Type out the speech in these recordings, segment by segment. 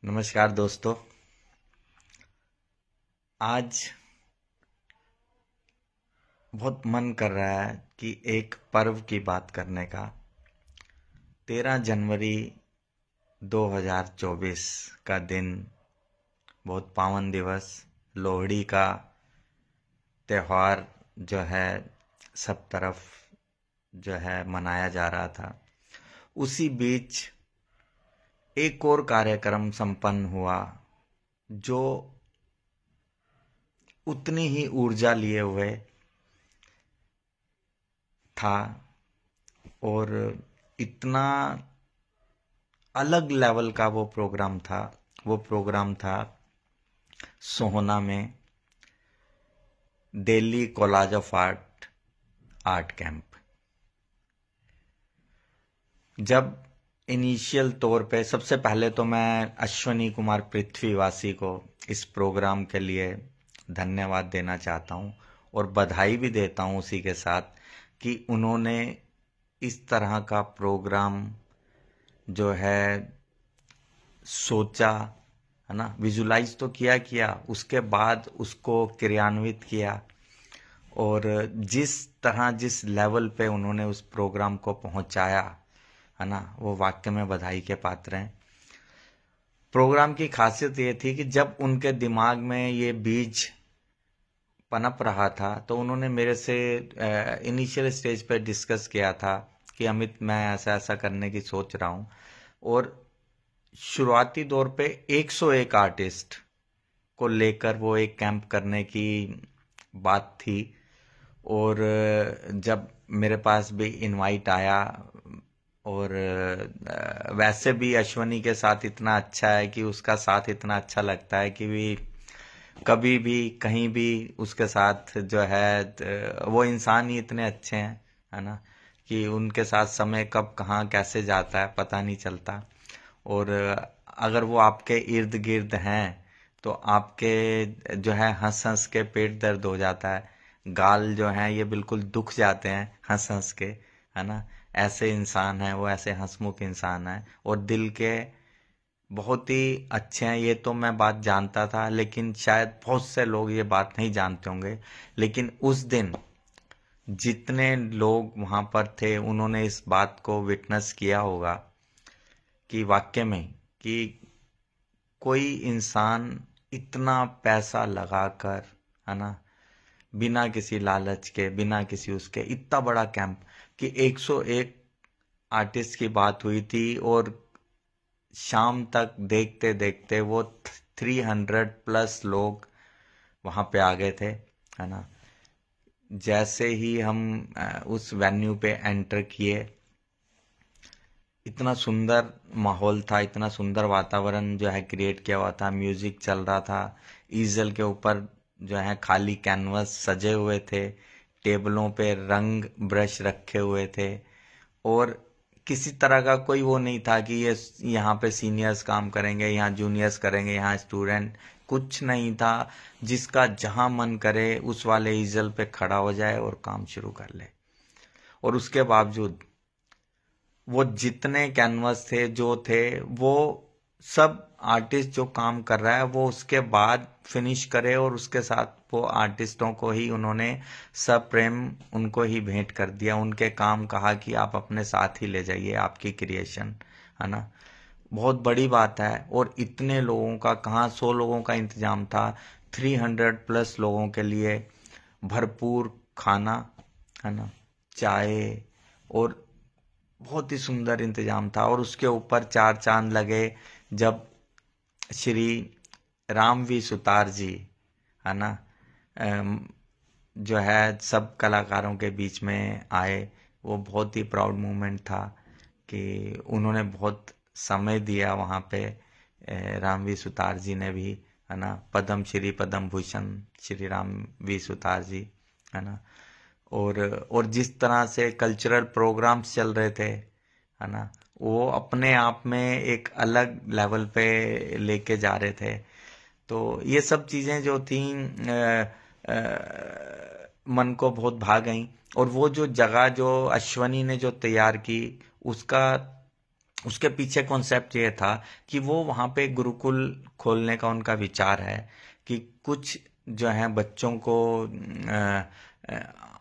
नमस्कार दोस्तों। आज बहुत मन कर रहा है कि एक पर्व की बात करने का। 13 जनवरी 2024 का दिन, बहुत पावन दिवस, लोहड़ी का त्योहार जो है सब तरफ जो है मनाया जा रहा था। उसी बीच एक और कार्यक्रम संपन्न हुआ जो उतनी ही ऊर्जा लिए हुए था और इतना अलग लेवल का वो प्रोग्राम था। वो प्रोग्राम था सोहना में Delhi college of art camp. जब इनिशियल तौर पे सबसे पहले तो मैं अश्वनी कुमार पृथ्वीवासी को इस प्रोग्राम के लिए धन्यवाद देना चाहता हूँ और बधाई भी देता हूँ उसी के साथ कि उन्होंने इस तरह का प्रोग्राम जो है सोचा, है ना, विजुलाइज तो किया, उसके बाद उसको क्रियान्वित किया और जिस तरह जिस लेवल पे उन्होंने उस प्रोग्राम को पहुंचाया, है ना, वो वाकई में बधाई के पात्र हैं। प्रोग्राम की खासियत ये थी कि जब उनके दिमाग में ये बीज पनप रहा था तो उन्होंने मेरे से इनिशियल स्टेज पे डिस्कस किया था कि अमित, मैं ऐसा ऐसा करने की सोच रहा हूँ। और शुरुआती दौर पे 101 आर्टिस्ट को लेकर वो एक कैंप करने की बात थी और जब मेरे पास भी इनवाइट आया और वैसे भी अश्वनी के साथ इतना अच्छा है कि उसका साथ इतना अच्छा लगता है कि भी कभी भी कहीं भी उसके साथ जो है वो इंसान ही इतने अच्छे हैं, है ना, कि उनके साथ समय कब कहाँ कैसे जाता है पता नहीं चलता। और अगर वो आपके इर्द गिर्द हैं तो आपके जो है हंस हंस के पेट दर्द हो जाता है, गाल जो हैं ये बिल्कुल दुख जाते हैं हंस हंस के, है ना। ऐसे इंसान है वो, ऐसे हंसमुख इंसान है और दिल के बहुत ही अच्छे हैं। ये तो मैं बात जानता था, लेकिन शायद बहुत से लोग ये बात नहीं जानते होंगे। लेकिन उस दिन जितने लोग वहां पर थे उन्होंने इस बात को विटनेस किया होगा कि वाकई में कि कोई इंसान इतना पैसा लगाकर, है ना, बिना किसी लालच के, बिना किसी उसके, इतना बड़ा कैंप कि 101 आर्टिस्ट की बात हुई थी और शाम तक देखते देखते वो 300 प्लस लोग वहां पे आ गए थे, है ना। जैसे ही हम उस वेन्यू पे एंटर किए, इतना सुंदर माहौल था, इतना सुंदर वातावरण जो है क्रिएट किया हुआ था। म्यूजिक चल रहा था, ईजल के ऊपर जो है खाली कैनवस सजे हुए थे, टेबलों पे रंग ब्रश रखे हुए थे और किसी तरह का कोई वो नहीं था कि ये यहाँ पे सीनियर्स काम करेंगे, यहाँ जूनियर्स करेंगे, यहाँ स्टूडेंट, कुछ नहीं था। जिसका जहां मन करे उस वाले ईजल पे खड़ा हो जाए और काम शुरू कर ले। और उसके बावजूद वो जितने कैनवस थे जो थे, वो सब आर्टिस्ट जो काम कर रहा है वो उसके बाद फिनिश करे और उसके साथ वो आर्टिस्टों को ही उन्होंने सब प्रेम उनको ही भेंट कर दिया। उनके काम कहा कि आप अपने साथ ही ले जाइए, आपकी क्रिएशन, है ना। बहुत बड़ी बात है। और इतने लोगों का, कहाँ 100 लोगों का इंतजाम था, 300 प्लस लोगों के लिए भरपूर खाना, है ना, चाय और बहुत ही सुंदर इंतजाम था। और उसके ऊपर 4 चांद लगे जब श्री रामवी सुतार जी, है ना, जो है सब कलाकारों के बीच में आए। वो बहुत ही प्राउड मोमेंट था कि उन्होंने बहुत समय दिया वहाँ पे। रामवी सुतार जी ने भी, है ना, पद्म भूषण श्री रामवी सुतार जी, है ना। और जिस तरह से कल्चरल प्रोग्राम्स चल रहे थे, है ना, वो अपने आप में एक अलग लेवल पे लेके जा रहे थे। तो ये सब चीजें जो थी मन को बहुत भा गईं। और वो जो जगह जो अश्वनी ने जो तैयार की, उसका उसके पीछे कॉन्सेप्ट ये था कि वो वहाँ पे गुरुकुल खोलने का उनका विचार है कि कुछ जो है बच्चों को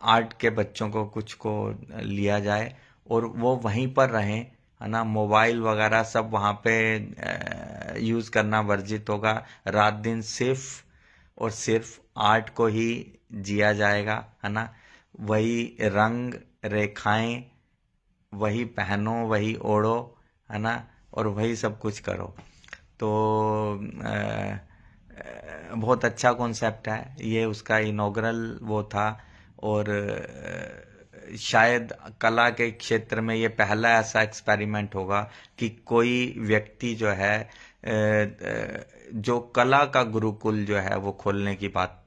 आर्ट के बच्चों को कुछ को लिया जाए और वो वहीं पर रहें, है ना। मोबाइल वगैरह सब वहाँ पे यूज़ करना वर्जित होगा। रात दिन सिर्फ और सिर्फ आर्ट को ही जिया जाएगा, है ना। वही रंग रेखाएं, वही पहनो, वही ओढ़ो, है ना, और वही सब कुछ करो। तो बहुत अच्छा कॉन्सेप्ट है ये, उसका इनॉग्रल वो था। और शायद कला के क्षेत्र में ये पहला ऐसा एक्सपेरिमेंट होगा कि कोई व्यक्ति जो है जो कला का गुरुकुल जो है वो खोलने की बात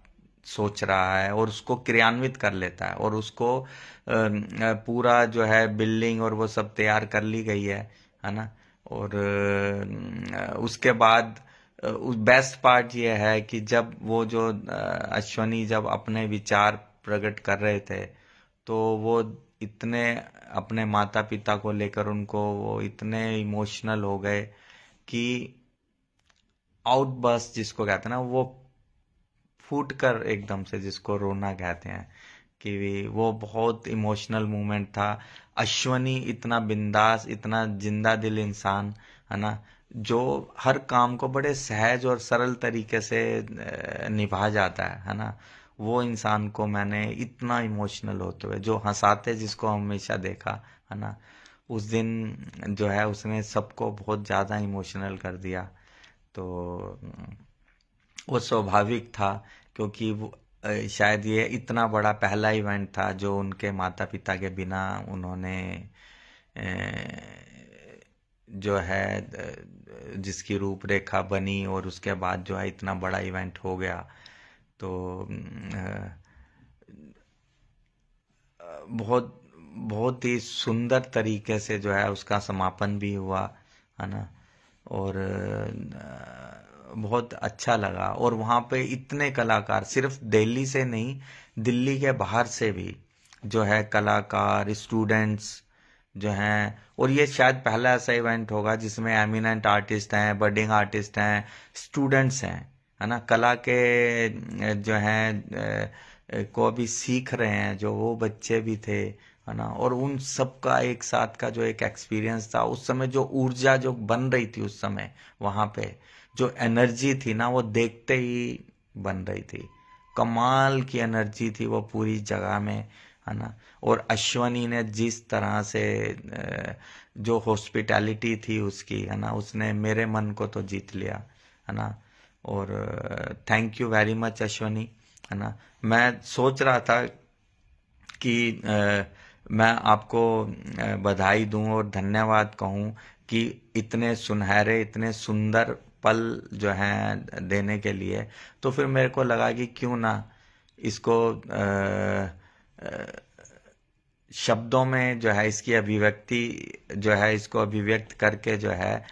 सोच रहा है और उसको क्रियान्वित कर लेता है, और उसको पूरा जो है बिल्डिंग और वो सब तैयार कर ली गई है ना। और उसके बाद उस बेस्ट पार्ट ये है कि जब वो जो अश्वनी जब अपने विचार प्रकट कर रहे थे, तो वो इतने अपने माता पिता को लेकर उनको वो इतने इमोशनल हो गए कि आउटबर्स्ट जिसको कहते हैं ना, वो फूट कर एकदम से, जिसको रोना कहते हैं, कि वो बहुत इमोशनल मोमेंट था। अश्वनी इतना बिंदास, इतना जिंदा दिल इंसान, है ना, जो हर काम को बड़े सहज और सरल तरीके से निभा जाता है ना। वो इंसान को मैंने इतना इमोशनल होते हुए, जो हंसाते जिसको हमेशा देखा, है ना, उस दिन जो है उसने सबको बहुत ज़्यादा इमोशनल कर दिया। तो वो स्वाभाविक था, क्योंकि वो शायद ये इतना बड़ा पहला इवेंट था जो उनके माता पिता के बिना उन्होंने जो है जिसकी रूपरेखा बनी, और उसके बाद जो है इतना बड़ा इवेंट हो गया। तो बहुत बहुत ही सुंदर तरीके से जो है उसका समापन भी हुआ, है ना। और बहुत अच्छा लगा। और वहाँ पे इतने कलाकार, सिर्फ दिल्ली से नहीं, दिल्ली के बाहर से भी जो है कलाकार, स्टूडेंट्स जो हैं। और ये शायद पहला ऐसा इवेंट होगा जिसमें एमिनेंट आर्टिस्ट हैं, बडिंग आर्टिस्ट हैं, स्टूडेंट्स हैं, है ना, कला के जो हैं को अभी सीख रहे हैं, जो वो बच्चे भी थे, है ना। और उन सब का एक साथ का जो एक एक्सपीरियंस था, उस समय जो ऊर्जा जो बन रही थी उस समय वहाँ पे, जो एनर्जी थी ना, वो देखते ही बन रही थी। कमाल की एनर्जी थी वो पूरी जगह में, है ना। और अश्वनी ने जिस तरह से जो हॉस्पिटैलिटी थी उसकी, है ना, उसने मेरे मन को तो जीत लिया, है ना। और thank you very much Ashwani, है ना। मैं सोच रहा था कि मैं आपको बधाई दूं और धन्यवाद कहूं कि इतने सुनहरे, इतने सुंदर पल जो हैं देने के लिए। तो फिर मेरे को लगा कि क्यों ना इसको शब्दों में जो है इसकी अभिव्यक्ति जो है, इसको अभिव्यक्त करके जो है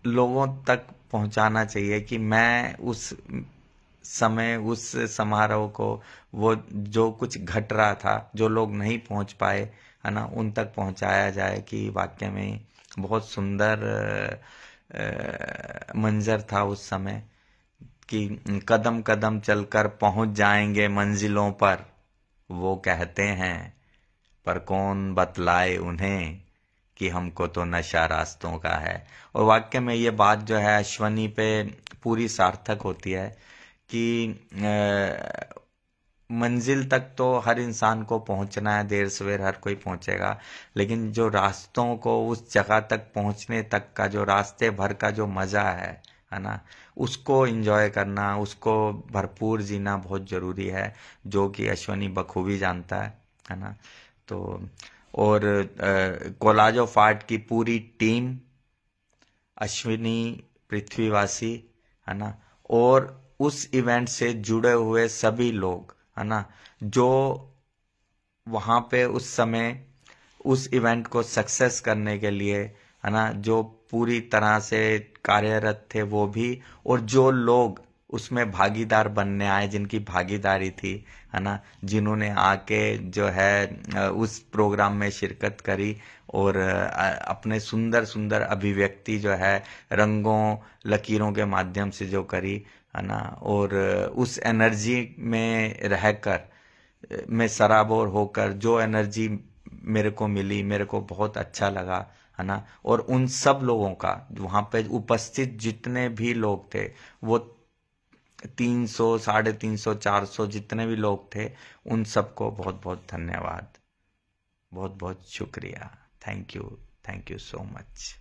लोगों तक पहुंचाना चाहिए कि मैं उस समय, उस समारोह को, वो जो कुछ घट रहा था, जो लोग नहीं पहुंच पाए, है ना, उन तक पहुंचाया जाए कि वाकई में बहुत सुंदर मंजर था उस समय, कि कदम कदम चलकर पहुंच जाएंगे मंजिलों पर, वो कहते हैं, पर कौन बतलाए उन्हें कि हमको तो नशा रास्तों का है। और वाकई में ये बात जो है अश्वनी पे पूरी सार्थक होती है कि मंजिल तक तो हर इंसान को पहुंचना है, देर सवेर हर कोई पहुंचेगा, लेकिन जो रास्तों को उस जगह तक पहुंचने तक का जो रास्ते भर का जो मजा है ना, उसको एंजॉय करना, उसको भरपूर जीना बहुत जरूरी है, जो कि अश्वनी बखूबी जानता है ना। तो और कोलाज ऑफ आर्ट की पूरी टीम, अश्विनी, पृथ्वीवासी, है ना, और उस इवेंट से जुड़े हुए सभी लोग, है ना, जो वहाँ पे उस समय उस इवेंट को सक्सेस करने के लिए, है ना, जो पूरी तरह से कार्यरत थे वो भी, और जो लोग उसमें भागीदार बनने आए, जिनकी भागीदारी थी, है ना, जिन्होंने आके जो है उस प्रोग्राम में शिरकत करी और अपने सुंदर सुंदर अभिव्यक्ति जो है रंगों लकीरों के माध्यम से जो करी, है ना, और उस एनर्जी में रहकर मैं सराबोर होकर जो एनर्जी मेरे को मिली, मेरे को बहुत अच्छा लगा, है ना। और उन सब लोगों का, वहां पे उपस्थित जितने भी लोग थे, वो 300, 350, 400 जितने भी लोग थे, उन सबको बहुत बहुत धन्यवाद, बहुत बहुत शुक्रिया। Thank you so much.